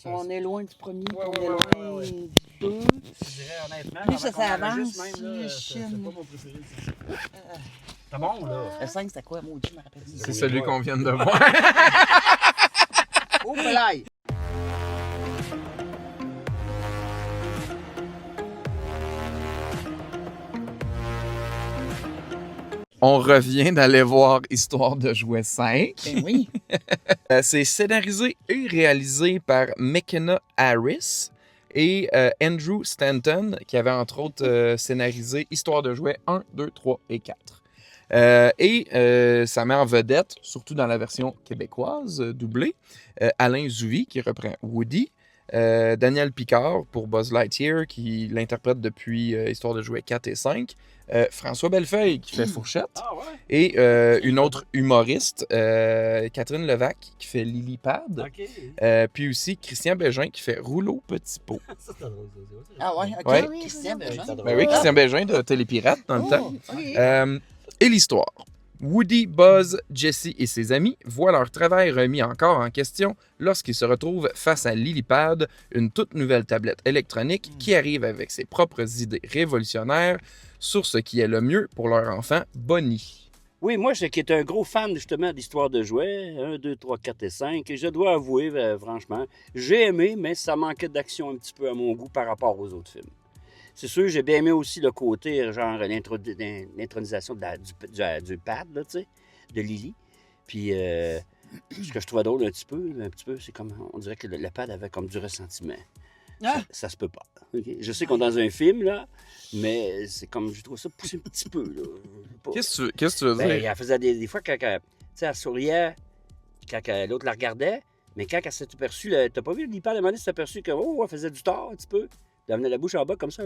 On est loin du premier, on est loin du 2. Je dirais honnêtement, Plus ça avance, même, là, c'est pas Chine. mon préféré. C'est bon, là. Le 5, c'était quoi, maudit, je me rappelle. C'est celui qu'on vient de voir. Oh, Pelay! On revient d'aller voir Histoire de jouet 5. Ben oui. C'est scénarisé et réalisé par McKenna Harris et Andrew Stanton, qui avait entre autres scénarisé Histoire de jouet 1, 2, 3 et 4. Ça met en vedette, surtout dans la version québécoise doublée, Alain Zouvi qui reprend Woody, Daniel Picard pour Buzz Lightyear qui l'interprète depuis Histoire de jouet 4 et 5, François Bellefeuille qui fait Fourchette, et une autre humoriste, Catherine Levac qui fait Lily Pad, puis aussi Christian Bégin qui fait Rouleau Petit Pot. Ça, c'est drôle, ça. Ah ouais, ok. Ouais. Christian Bégin. Ben oui, Christian Bégin de Télépirate dans le temps. OK. Et l'histoire. Woody, Buzz, Jessie et ses amis voient leur travail remis encore en question lorsqu'ils se retrouvent face à Lilypad, une toute nouvelle tablette électronique qui arrive avec ses propres idées révolutionnaires sur ce qui est le mieux pour leur enfant Bonnie. Oui, moi, qui est un gros fan justement d'Histoire de jouets, 1, 2, 3, 4 et 5, et je dois avouer, franchement, j'ai aimé, mais ça manquait d'action un petit peu à mon goût par rapport aux autres films. C'est sûr, j'ai bien aimé aussi le côté, genre l'intronisation du pad, là, tu sais, de Lily. Puis, ce que je trouvais drôle un petit peu, c'est comme, on dirait que le pad avait comme du ressentiment. Ah. Ça se peut pas. Okay? Je sais qu'on est dans un film, là, mais c'est comme, je trouve ça poussé un petit peu, là. Qu'est-ce que tu veux Ben, dire? elle faisait des fois, quand elle, tu sais, elle souriait, quand l'autre la regardait, mais quand elle s'est aperçue, t'as pas vu l'hyper, à un moment donné, s'est aperçue que, oh, elle faisait du tort un petit peu. Elle amenait la bouche en bas comme ça.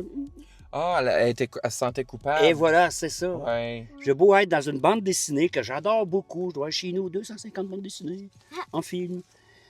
Ah, elle se sentait coupable. Et voilà, c'est ça. Ouais. J'ai beau être dans une bande dessinée que j'adore beaucoup. Je dois être chez nous 250 bandes dessinées en film.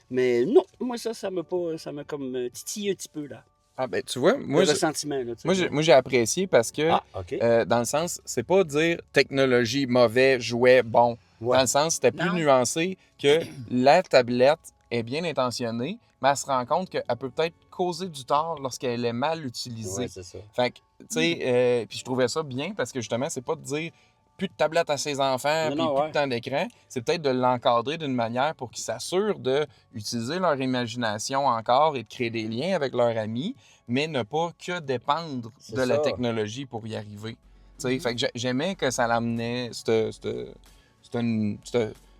Mais non, moi, ça m'a comme titillé un petit peu, là. Ah, ben, tu vois, moi, le ressentiment, là. moi, j'ai apprécié parce que, Ah, OK. dans le sens, c'est pas dire technologie mauvais, jouet bon. Ouais. Dans le sens, c'était plus Non. nuancé que la tablette est bien intentionnée, mais elle se rend compte qu'elle peut peut-être causer du tort lorsqu'elle est mal utilisée. Ouais, c'est ça. Fait que, tu sais, puis je trouvais ça bien parce que justement, c'est pas de dire plus de tablette à ses enfants, Non, puis non, plus ouais. de temps d'écran. C'est peut-être de l'encadrer d'une manière pour qu'ils s'assurent d'utiliser leur imagination encore et de créer des liens avec leurs amis, mais ne pas que dépendre C'est de la ça. technologie pour y arriver. Tu sais, fait que j'aimais que ça l'amenait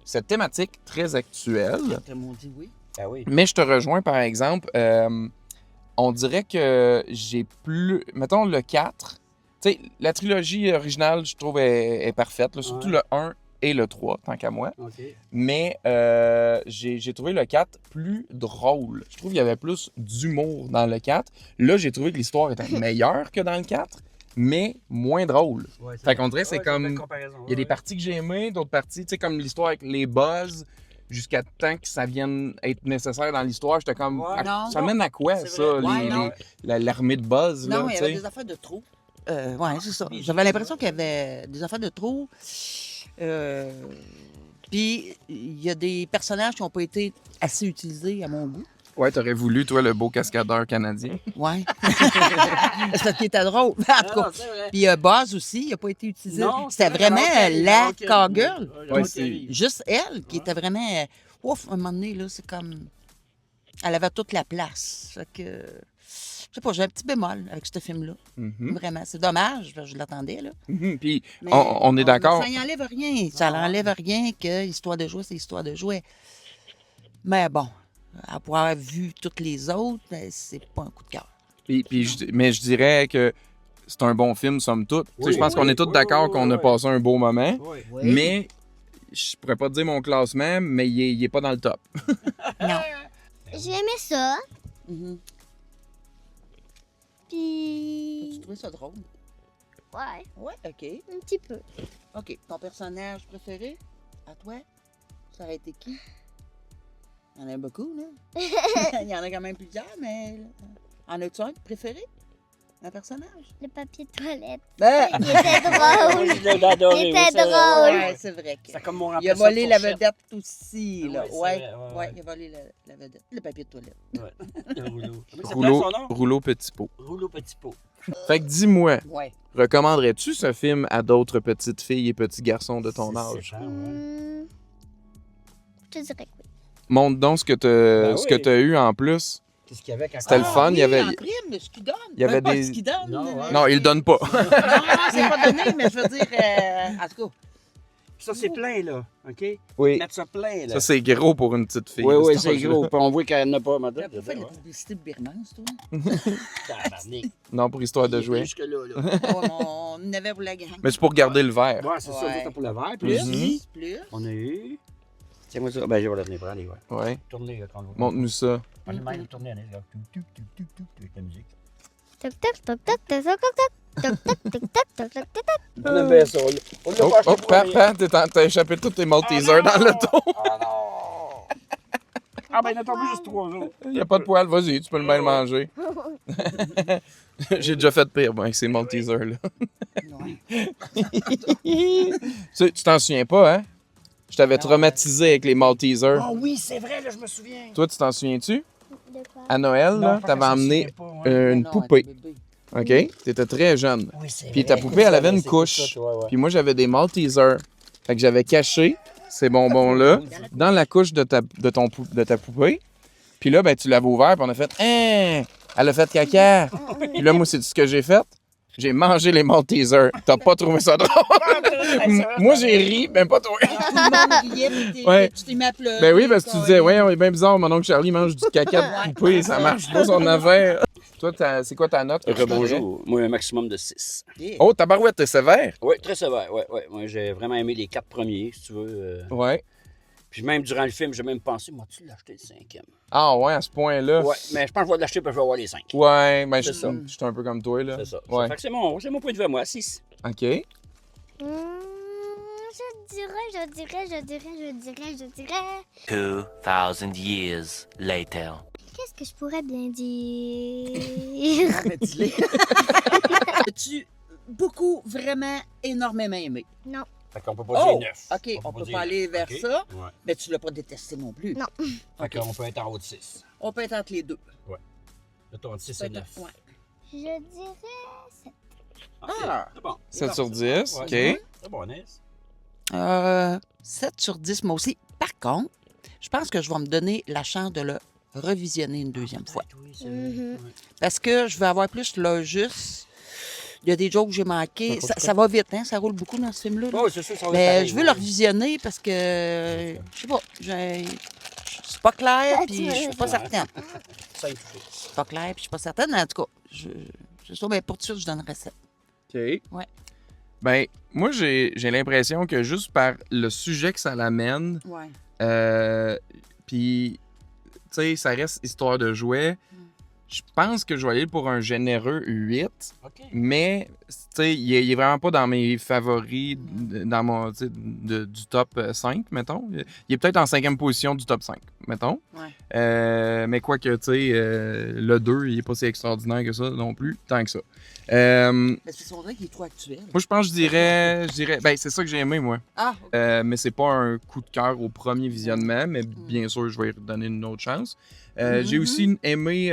cette thématique très actuelle. Comme on dit oui. Ah oui. Mais je te rejoins, par exemple, on dirait que j'ai plus... Mettons le 4. Tu sais, la trilogie originale, je trouve, est parfaite. Là, surtout Ouais. le 1 et le 3, tant qu'à moi. OK. Mais j'ai trouvé le 4 plus drôle. Je trouve qu'il y avait plus d'humour dans le 4. Là, j'ai trouvé que l'histoire était meilleure que dans le 4, mais moins drôle. Ouais, Fait qu'on dirait que c'est une comme... belle comparaison. Il y a des parties que j'ai aimées, d'autres parties, tu sais, comme l'histoire avec les buzz, jusqu'à temps que ça vienne être nécessaire dans l'histoire. J'étais comme, Ouais. Non. ça mène à quoi, C'est ça, vrai. Ouais, non. l'armée de buzz, là, Non, il y tu avait sais? des affaires de trop. Ouais, c'est ça. J'avais l'impression qu'il y avait des affaires de trop. Puis, il y a des personnages qui n'ont pas été assez utilisés à mon goût. Ouais, t'aurais voulu, toi, le beau cascadeur canadien. Ouais. C'est parce qu'il était drôle. En tout cas. Non, c'est vrai. Puis Buzz aussi, il n'a pas été utilisé. Non, C'était c'est vrai, vraiment la Ron Kelly. cowgirl. Ouais, c'est- Juste elle, qui était vraiment... Ouf, à un moment donné, là, c'est comme... Elle avait toute la place. Fait que... Je sais pas, j'ai un petit bémol avec ce film-là. Mhm. Vraiment. C'est dommage, je l'attendais, là. Mhm. Puis, Mais on est d'accord. Ça n'enlève rien. Ça n'enlève rien que l'histoire de jouet, c'est l'histoire de jouet. Mais bon, à pouvoir vu toutes les autres, ben, c'est pas un coup de cœur. Mais je dirais que c'est un bon film, somme toute. Tu sais, Oui, je pense qu'on est tous oui, d'accord oui, qu'on a oui. passé un beau moment, Oui. mais je pourrais pas te dire mon classement, mais il est pas dans le top. Non. J'ai aimé ça. Mhm. Tu Puis. trouvais ça drôle? Ouais, Ouais, OK. un petit peu. OK. Ton personnage préféré? À toi? Ça aurait été qui? Il y en a beaucoup, là. Il y en a quand même plusieurs, mais... En as-tu un préféré? Un personnage? Le papier toilette. Ben! Il était drôle. Je l'ai adoré, Il était oui, ça, drôle. Ouais, c'est vrai que. C'est comme mon Il a remplaçant de volé la fourchette. vedette aussi, là. Ouais, c'est Ouais, vrai, ouais, ouais, ouais. il a volé la vedette. Le papier de toilette. Ouais. Le rouleau. Comment ça Rouleau, s'appelle son nom? rouleau petit pot. Rouleau petit pot. Fait que dis-moi, Ouais. recommanderais-tu ce film à d'autres petites filles et petits garçons de ton C'est âge? ça, ouais. Je te dirais que oui. Montre donc ce que Ben ce que oui. t'as eu en plus. Qu'est-ce qu'il y avait quand C'était le fun, il y avait- En prime, ce qu'il donne. il y avait Pas des- ce qu'il donne. Non, ouais. Non, il le donne pas. Non, c'est pas donné, mais je veux dire. En tout cas. Ça, c'est plein, là. OK? Oui. Mettre ça plein, là. Ça, c'est gros pour une petite fille. Oui, de oui, cet c'est âge-là. gros. Puis on voit qu'elle n'a pas, madame. Tu fais la publicité de Birmance, toi? Tabarnak. Non, pour histoire de jouer. Jusque-là, là. Ouais, on en avait pour la gang. Mais c'est pour garder le verre. Ouais, c'est ça, Ouais. c'est pour le verre. Plus, Mhm. Plus. on a eu... Tiens-moi ça. Ben, je vais la tenir, prends les ouais. Ouais. Tournez, là, quand on va... Montre-nous ça. On est même tourner, là. Tout, tout, tout, tout, tout, avec la musique. Toc, toc, toc, toc, toc, toc, toc, toc, toc, toc, toc, toc, toc, toc. On aime bien ça, là. On l'a Oh, pas acheté oh, pour rien. papa, t'as échappé tous tes Maltesers dans le dos. Ah non! Ah ben, il en a tombé juste 3 autres. Il n'y a pas de poil, vas-y, tu peux le même manger. J'ai déjà fait pire avec ces Maltesers-là. Ouais. Tu t'en souviens pas, hein? Je t'avais Non. traumatisé avec les Maltesers. Ah oui, c'est vrai, là, je me souviens. Toi, tu t'en souviens-tu? De quoi? À Noël, là, pas t'avais que je me emmené souviens pas, ouais. une Non, poupée. un bébé. OK? T'étais très jeune. Oui, c'est Puis vrai. ta poupée, elle avait une C'est couche. ça, toi, ouais. Puis moi, j'avais des Maltesers. Fait que j'avais caché ces bonbons-là dans la couche de ta poupée. Puis là, ben, tu l'avais ouvert, puis on a fait hein, elle a fait caca. Puis là, moi, c'est ce que j'ai fait. J'ai mangé les Maltesers. T'as pas trouvé ça drôle? Moi, j'ai ri, même pas toi. Tout le monde riait, puis Ouais. tu t'es mis à pleurer. Ben oui, parce que tu disais, ouais, on est bien bizarre, mon oncle Charlie mange du caca de poupée, ça marche pas son affaire. Toi, c'est quoi ta note? que tu donnerais? Rebonjour. Moi, un maximum de 6. Yeah. Oh, tabarouette, t'es sévère. Oui, très sévère. Ouais, ouais. Moi, j'ai vraiment aimé les 4 premiers, si tu veux. Ouais. Puis même durant le film, j'ai même pensé, moi-tu l'acheter le 5e? Ah ouais, à ce point-là. Ouais, mais je pense que je vais l'acheter parce que je vais avoir les 5. Ouais, ben je C'est ça. suis un peu comme toi, là. C'est ça. Ouais. Fait que c'est mon point de vue à moi, 6. OK. Je dirais. 2,000 years later. Qu'est-ce que je pourrais bien dire? Ah, ben, dis-le. As-tu beaucoup, vraiment, énormément aimé? Non. Fait qu'on peut pas Oh! dire 9. OK, on peut pas aller vers ça, Ouais. mais tu l'as pas détesté non plus. Non. Fait qu'on peut être en haut de 6. On peut être entre les deux. Là, t'as entre 6 et 9. Ouais. Je dirais 7. Ah! C'est bon. 7 sur 10, Ouais, OK. c'est bon, Ness. 7 sur 10, moi aussi. Par contre, je pense que je vais me donner la chance de le revisionner une deuxième fois. Oui, c'est Mhm. vrai. Parce que je vais avoir plus le juste. Il y a des jokes que j'ai manqués. Ça va vite, hein? Ça roule beaucoup dans ce film-là. là. Ouais, c'est sûr, ça va être Mais pareil, je veux ouais. le revisionner parce que, je sais pas, c'est pas clair, Ah, puis tu je suis pas Ouais. certaine. Simple. C'est pas clair, puis je suis pas certaine. En tout cas, je sais pas, mais pour tout de suite, je donnerais 7. OK. Ouais. Ben, moi, j'ai l'impression que juste par le sujet que ça l'amène, Ouais. puis, tu sais, ça reste histoire de jouets, je pense que je vais aller pour un généreux 8, OK. mais, tu sais, il est vraiment pas dans mes favoris, dans mon, tu sais, du top 5, mettons. Il est peut-être en 5e position du top 5, mettons. Ouais. Mais quoi que, tu sais, le 2, il est pas si extraordinaire que ça non plus, tant que ça. Moi, Parce que c'est vrai qu'il est trop actuel. je pense que je dirais, ben, c'est ça que j'ai aimé, moi. Ah, ok. Mais c'est pas un coup de cœur au premier visionnement, mais bien sûr, je vais y redonner une autre chance. J'ai aussi aimé,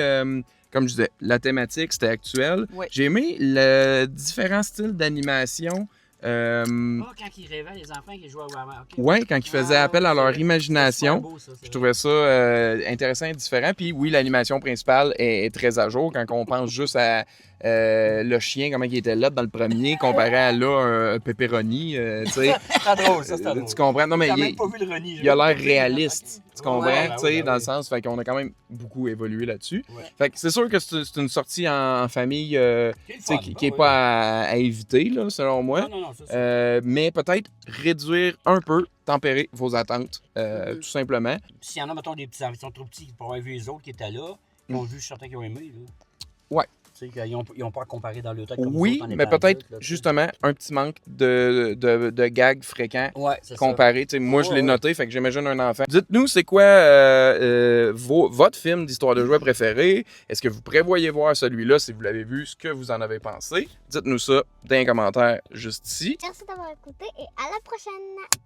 comme je disais, la thématique, c'était actuel. Ouais. J'ai aimé le différents styles d'animation. Ah, quand ils rêvaient, les enfants qui jouaient au Warhammer. OK. Ouais, quand ils faisaient appel à leur C'est imagination. super beau, ça, c'est Je trouvais ça intéressant et différent. Puis oui, l'animation principale est très à jour quand on pense juste à le chien, comment il était là dans le premier, comparé à là, un pepperoni. Tu sais. très drôle, ça, c'est drôle. Tu comprends? Non, mais J'ai il, même pas vu le Ronnie. il a l'air réaliste. Tu comprends? Ouais, Tu sais, ouais, dans le ouais. sens, fait qu'on a quand même beaucoup évolué là-dessus. Ouais. Fait que c'est sûr que c'est une sortie en famille Quel tu sais, fun, qui est ouais. pas à éviter, là, selon moi. Non, non, non, c'est ça. Mais peut-être réduire un peu, tempérer vos attentes, tout simplement. S'il y en a, mettons, des petits enfants qui sont trop petits pour avoir vu les autres qui étaient là, qui ont vu certains qui ont aimé. Là. Ouais. Tu sais, qu'ils n'ont pas à comparer dans le tête comme Oui, vous autres en mais étant peut-être adultes, là, tu sais. justement un petit manque de gags fréquents Ouais, c'est ça. comparé. Tu sais, moi, je Ouais, l'ai ouais. noté, fait que j'imagine un enfant. Dites-nous, c'est quoi votre film d'histoire de jouets préféré? Est-ce que vous prévoyez voir celui-là si vous l'avez vu? Ce que vous en avez pensé? Dites-nous ça dans les commentaires juste ici. Merci d'avoir écouté et à la prochaine.